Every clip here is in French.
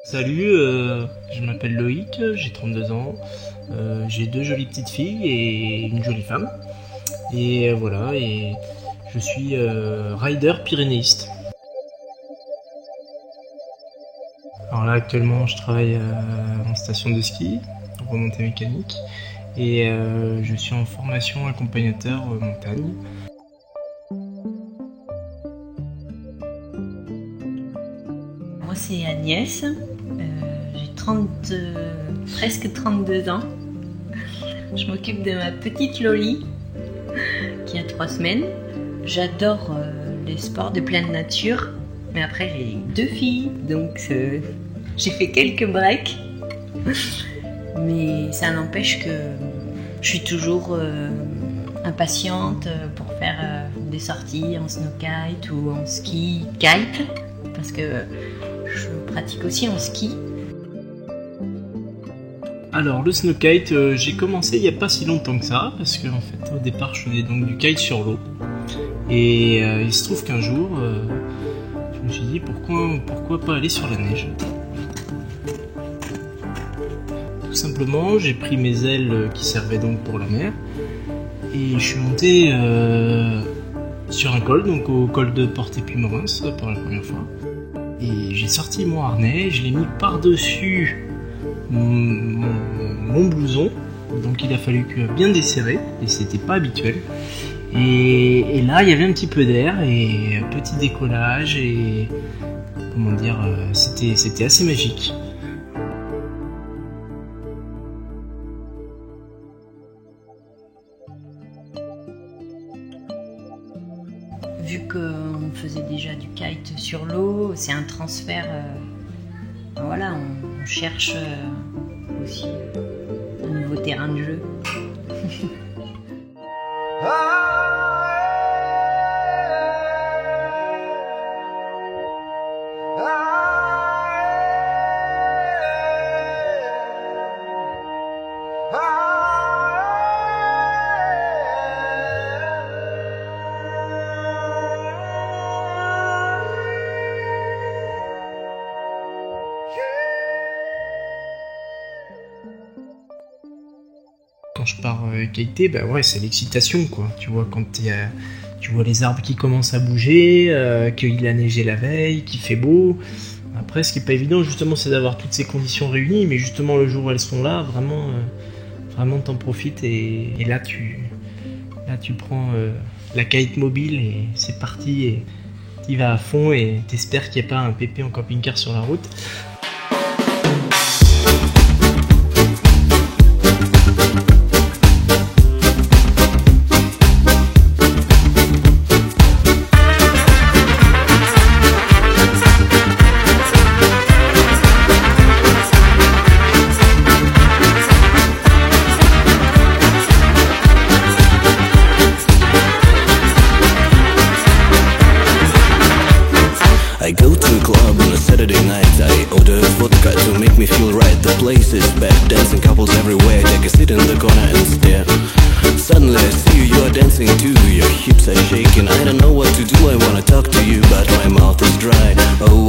Salut, je m'appelle Loïc, j'ai 32 ans, j'ai 2 jolies petites filles et une jolie femme. Et voilà, et je suis rider pyrénéiste. Alors là actuellement je travaille en station de ski, en remontée mécanique, et je suis en formation accompagnateur montagne. Moi c'est Agnès, j'ai presque 32 ans. Je m'occupe de ma petite Loli qui a 3 semaines. J'adore les sports de pleine nature, mais après j'ai 2 filles, donc j'ai fait quelques breaks. Mais ça n'empêche que je suis toujours impatiente pour faire des sorties en snow-kite ou en ski-kite, parce que je pratique aussi en ski. Alors le snow-kite, j'ai commencé il n'y a pas si longtemps que ça, parce que en fait au départ je faisais donc du kite sur l'eau. Et il se trouve qu'un jour, je me suis dit pourquoi pas aller sur la neige. Tout simplement, j'ai pris mes ailes qui servaient donc pour la mer, et je suis monté sur un col, donc au col de Porte-et-Puymorens pour la première fois. Et j'ai sorti mon harnais, je l'ai mis par-dessus mon blouson, donc il a fallu bien desserrer, et c'était pas habituel. Et là il y avait un petit peu d'air, et petit décollage, et comment dire, c'était assez magique. Vu qu'on faisait déjà du kite sur l'eau, c'est un transfert, voilà, on cherche aussi un nouveau terrain de jeu. Quand je pars kiter, bah ouais, c'est l'excitation quoi. Tu vois, quand tu vois les arbres qui commencent à bouger, qu'il a neigé la veille, qu'il fait beau. Après, ce qui est pas évident justement, c'est d'avoir toutes ces conditions réunies, mais justement le jour où elles sont là, vraiment t'en profites, et là tu prends la kite mobile et c'est parti, et tu vas à fond et t'espères qu'il n'y a pas un pépé en camping-car sur la route. I go to a club on a Saturday night. I order vodka to make me feel right. The place is packed, dancing couples everywhere. Take a seat in the corner and stare. Suddenly I see you are dancing too. Your hips are shaking. I don't know what to do. I wanna talk to you, but my mouth is dry. Oh,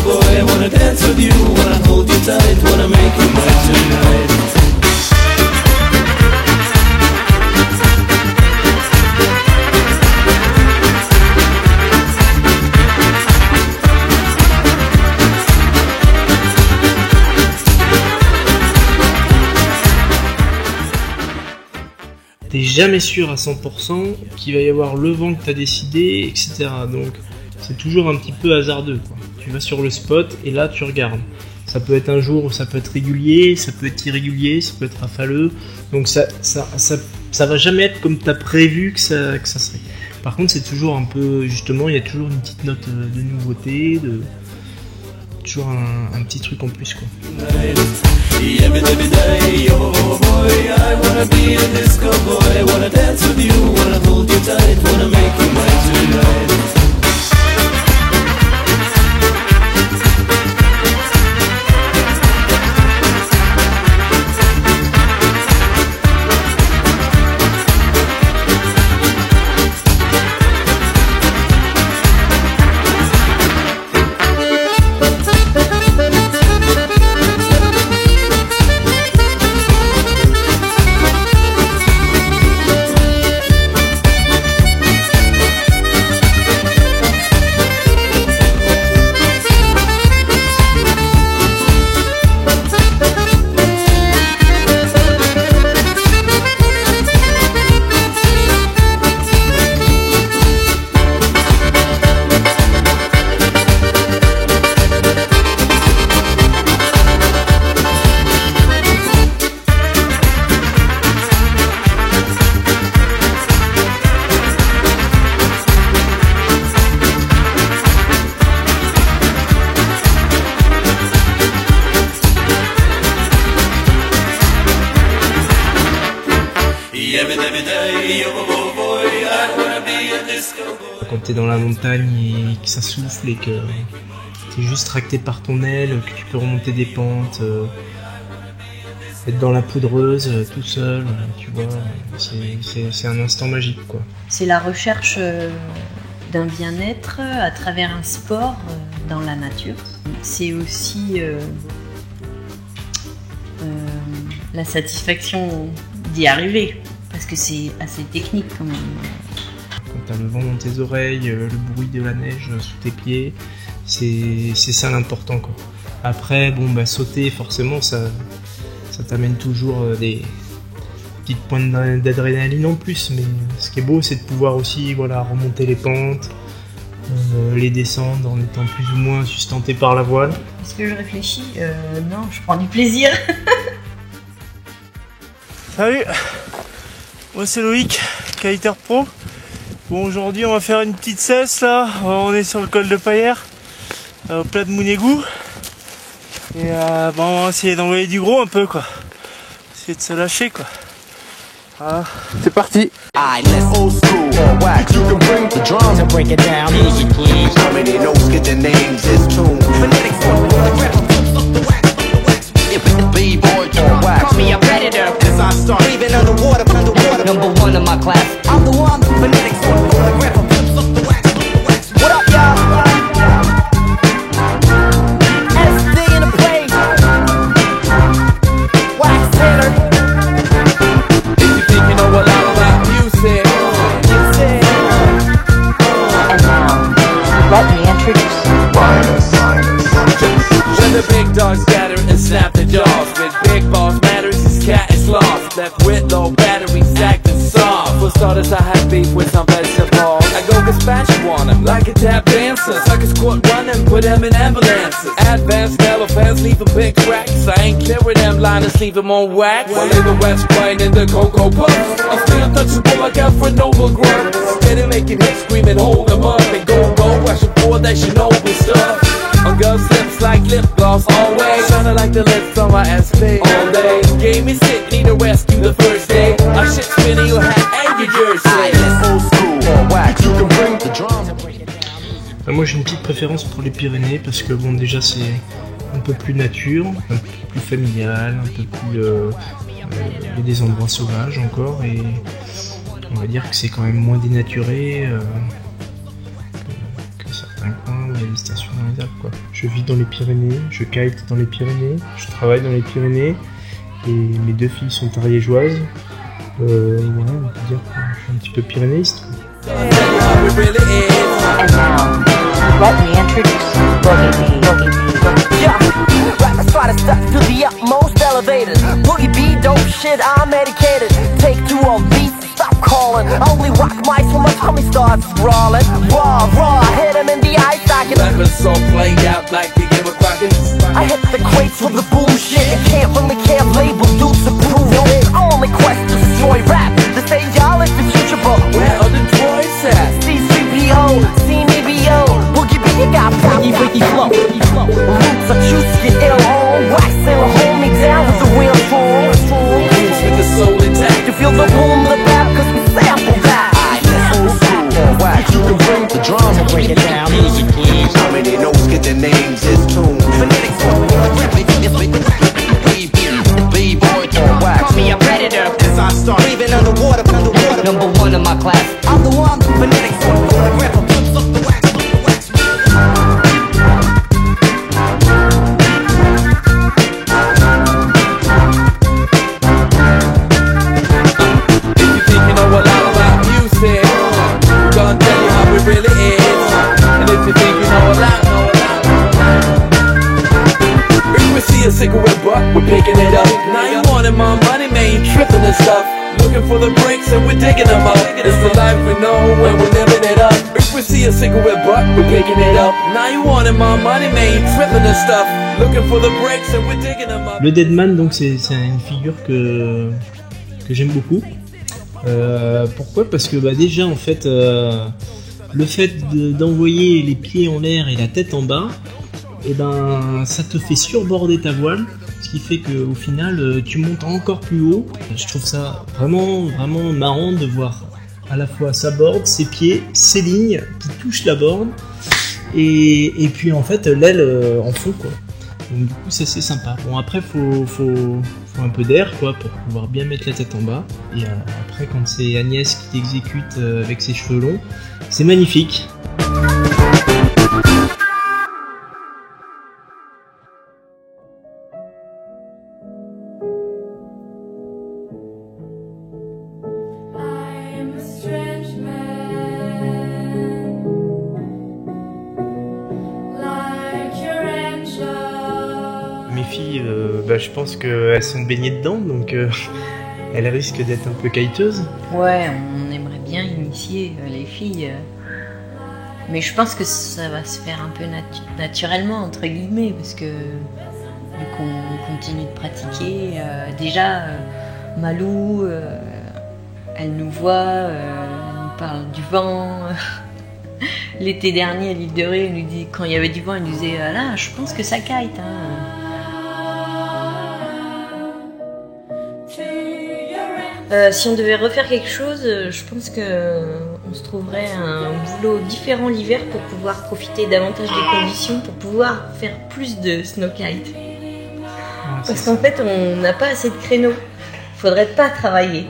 boy. I wanna dance with you, wanna hold you tight, wanna make you mine tonight. T'es jamais sûr à 100% qu'il va y avoir le vent que t'as décidé, etc. Donc c'est toujours un petit peu hasardeux, quoi. Tu vas sur le spot et là tu regardes. Ça peut être un jour où ça peut être régulier, ça peut être irrégulier, ça peut être rafaleux. Donc ça va jamais être comme t'as prévu que ça serait. Par contre c'est toujours un peu, justement, il y a toujours une petite note de nouveauté, toujours un petit truc en plus, quoi. Every day, oh boy, I wanna be a disco boy. Wanna dance with you, wanna hold you tight, wanna make you mine tonight. Quand t'es dans la montagne et que ça souffle et que t'es juste tracté par ton aile, que tu peux remonter des pentes, être dans la poudreuse tout seul, tu vois, c'est un instant magique, quoi. C'est la recherche d'un bien-être à travers un sport dans la nature. C'est aussi la satisfaction d'y arriver, parce que c'est assez technique quand même. Quand t'as le vent dans tes oreilles, le bruit de la neige sous tes pieds, c'est ça l'important, quoi. Après, bon, bah sauter, forcément, ça t'amène toujours des petites pointes d'adrénaline en plus, mais ce qui est beau, c'est de pouvoir aussi, voilà, remonter les pentes, les descendre en étant plus ou moins sustenté par la voile. Est-ce que je réfléchis non, je prends du plaisir. Salut, moi c'est Loïc, Kiter Pro. Bon, aujourd'hui on va faire une petite cesse là, on est sur le col de Paillère, au plat de Mounégou. Et bon, on va essayer d'envoyer du gros un peu, quoi. Essayer de se lâcher, quoi. Voilà, c'est parti. Old school or wax. You can bring the drums and break it down easy, please. How many notes get the names? This tune. Phonetics for the rap. B-boy or wax. Call me a predator as I start breathing underwater. Number one in my class. I'm the one. Phonetics for the rap. What up, y'all? SD in the place. Wax Taylor. If you think you know a lot about music, And now, let me introduce when the big dogs scatter and snap the jaws, with big balls matters, his cat is lost. Left with low batteries, acting soft. For starters, I had beef with some vegetables. I go gazpacho on them like a tap dancer. Suckers caught running, put them in ambulances. Advanced elephants, leaving big cracks. I ain't clearing them liners, leave them on wax. While in the West, playing in the Cocoa Puffs. I'm still untouchable like Alfred Noblegrove. Steady making hits, screaming, hold them up. And go, rushing for that Chernobyl stuff. On girls' lips like lip gloss, always shining like the lips on my SP. All day, game is sick, need a rescue the first day. I shit spinning your hat and your jersey. Old school or wax. You can bring the drums. Moi j'ai une petite préférence pour les Pyrénées parce que bon, déjà c'est un peu plus nature, un peu plus familial, un peu plus il y a des endroits sauvages encore et on va dire que c'est quand même moins dénaturé que certains coins où il y des stations dans les Alpes, quoi. Je vis dans les Pyrénées, je kite dans les Pyrénées, je travaille dans les Pyrénées, et mes 2 filles sont ariégeoises. Ouais, on peut dire que je suis un petit peu pyrénéiste, quoi. And now, let me introduce Boogie B. Yeah, rappers try to step to the utmost elevators. Boogie B, dope shit, I'm medicated. Take 2 of these, stop calling. Only rock mics when my tummy starts sprawling. Raw, raw, hit him in the eye socket. Rappers so played out like they give a crackin'. I hit the crates with the boom shit. You can't really care label dudes to prove it. Only quest to destroy rap. To say y'all is the future, but Where are the droids at? C3PO, C-M-E-B-O. Boogie B, you got freaky, freaky flow. Roots are juice, get ill on. Wax and hold me down with the real form. Roots with the soul intact. You feel the boom, the bap, cause we sample that. The drums will break it down. Music, please. How many notes get their names? It's tuned. Phonetics, B-boy, call me a predator. as I start Breathing underwater, underwater. Number 1 in my class. I'm the one, phonetics, grab a flips up the wax. If you think you know a lot about music, gonna tell you how it really is. And if you think you know a lot, if we see a cigarette butt, we're picking it up. Now you wanting my money, man, you tripping and stuff. Looking for the breaks and we're digging them up. It's the life we know and we're living it up. If we see a cigarette butt, we're picking it up. Now you wanting my money, man, you tripping and stuff. Looking for the breaks and we're digging them up. Le Deadman, donc c'est une figure que j'aime beaucoup. Pourquoi ? Parce que déjà en fait, le fait d'envoyer les pieds en l'air et la tête en bas, et ben ça te fait surborder ta voile, ce qui fait qu'au final tu montes encore plus haut. Je trouve ça vraiment marrant de voir à la fois sa board, ses pieds, ses lignes qui touchent la board, et puis en fait l'aile en fond, quoi. Donc du coup c'est assez sympa. Bon, après faut un peu d'air, quoi, pour pouvoir bien mettre la tête en bas, et après quand c'est Agnès qui t'exécute avec ses cheveux longs, c'est magnifique. Mes filles, je pense qu'elles sont baignées dedans, donc elles risquent d'être un peu kiteuses. Ouais, on aimerait bien initier les filles. Mais je pense que ça va se faire un peu naturellement, entre guillemets, parce que vu qu'on continue de pratiquer, déjà Malou, elle nous voit, elle nous parle du vent. L'été dernier à l'île de Ré, elle nous dit, quand il y avait du vent, elle nous disait ah là, je pense que ça kite. Hein. Si on devait refaire quelque chose, je pense qu'on se trouverait un boulot différent l'hiver pour pouvoir profiter davantage des conditions, pour pouvoir faire plus de snow kite. Parce qu'en fait, on n'a pas assez de créneaux. Faudrait pas travailler.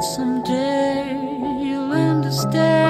Someday you'll understand.